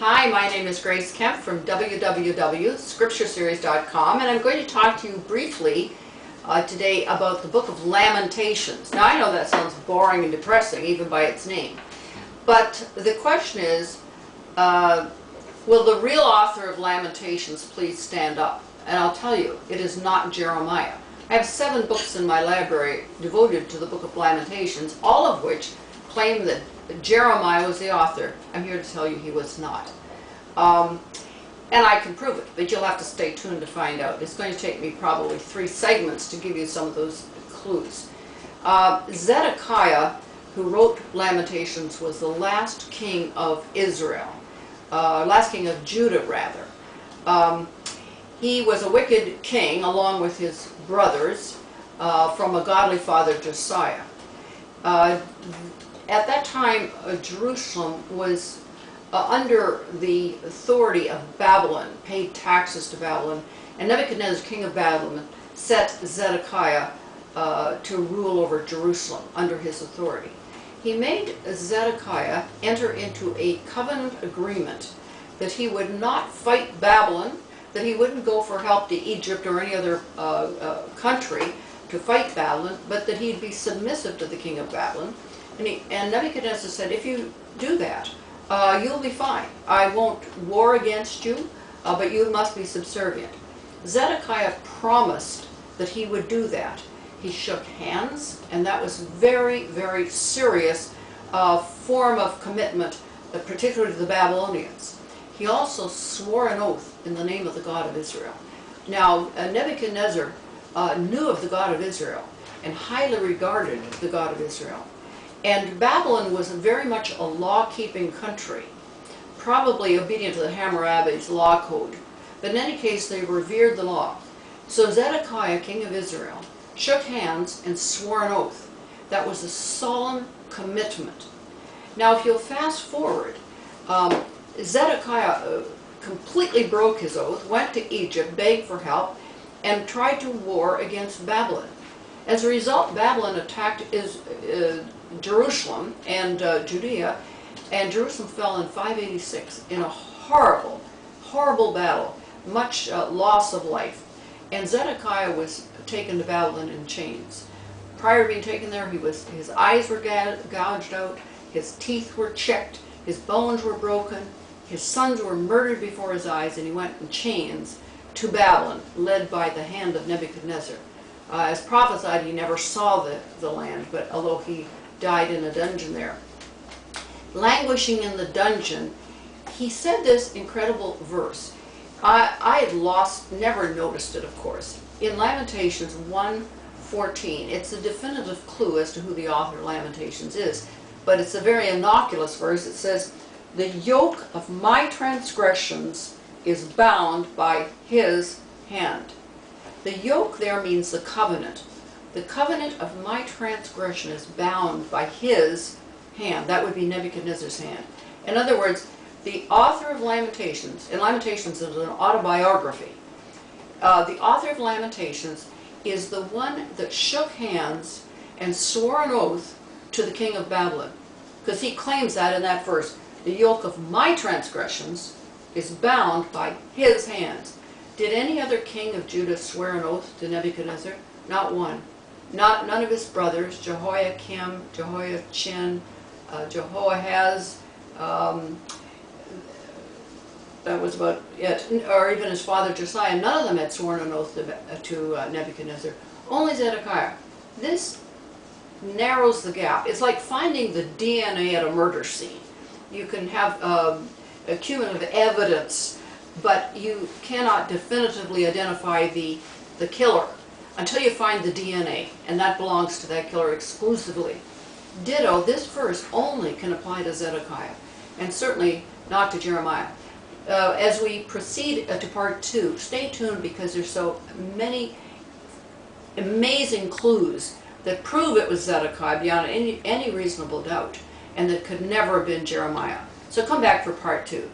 Hi, my name is Grace Kemp from www.scriptureseries.com, and I'm going to talk to you briefly today about the book of Lamentations. Now, I know that sounds boring and depressing, even by its name, but the question is, will the real author of Lamentations please stand up? And I'll tell you, it is not Jeremiah. I have 7 books in my library devoted to the book of Lamentations, all of which claim that Jeremiah was the author. I'm here to tell you he was not. And I can prove it, but you'll have to stay tuned to find out. It's going to take me probably 3 segments to give you some of those clues. Zedekiah, who wrote Lamentations, was the last king of Israel, last king of Judah, rather. He was a wicked king, along with his brothers, from a godly father, Josiah. At that time, Jerusalem was under the authority of Babylon, paid taxes to Babylon, and Nebuchadnezzar, king of Babylon, set Zedekiah to rule over Jerusalem under his authority. He made Zedekiah enter into a covenant agreement that he would not fight Babylon, that he wouldn't go for help to Egypt or any other country to fight Babylon, but that he'd be submissive to the king of Babylon. And Nebuchadnezzar said, if you do that, you'll be fine. I won't war against you, but you must be subservient. Zedekiah promised that he would do that. He shook hands, and that was very, very serious form of commitment, particularly to the Babylonians. He also swore an oath in the name of the God of Israel. Now, Nebuchadnezzar knew of the God of Israel and highly regarded the God of Israel. And Babylon was very much a law-keeping country, probably obedient to the Hammurabi's law code. But in any case, they revered the law. So Zedekiah, king of Israel, shook hands and swore an oath. That was a solemn commitment. Now, if you'll fast forward, Zedekiah completely broke his oath, went to Egypt, begged for help, and tried to war against Babylon. As a result, Babylon attacked Jerusalem and Judea, and Jerusalem fell in 586 in a horrible, horrible battle, much loss of life. And Zedekiah was taken to Babylon in chains. Prior to being taken there, his eyes were gouged out, his teeth were chipped, his bones were broken, his sons were murdered before his eyes, and he went in chains to Babylon, led by the hand of Nebuchadnezzar. As prophesied, he never saw the land, but although he died in a dungeon there. Languishing in the dungeon, he said this incredible verse. I had never noticed it, of course. In Lamentations 1:14, it's a definitive clue as to who the author of Lamentations is, but it's a very innocuous verse. It says, "The yoke of my transgressions is bound by his hand." The yoke there means the covenant. The covenant of my transgression is bound by his hand. That would be Nebuchadnezzar's hand. In other words, the author of Lamentations, and Lamentations is an autobiography, the author of Lamentations is the one that shook hands and swore an oath to the king of Babylon. Because he claims that in that verse, the yoke of my transgressions is bound by his hands. Did any other king of Judah swear an oath to Nebuchadnezzar? Not one. None of his brothers, Jehoiakim, Jehoiachin, Jehoahaz, that was about it, or even his father Josiah, none of them had sworn an oath to Nebuchadnezzar. Only Zedekiah. This narrows the gap. It's like finding the DNA at a murder scene. You can have cumulative evidence, but you cannot definitively identify the killer until you find the DNA, and that belongs to that killer exclusively. Ditto, this verse only can apply to Zedekiah, and certainly not to Jeremiah. As we proceed to part 2, stay tuned, because there's so many amazing clues that prove it was Zedekiah beyond any reasonable doubt, and that could never have been Jeremiah. So come back for part 2.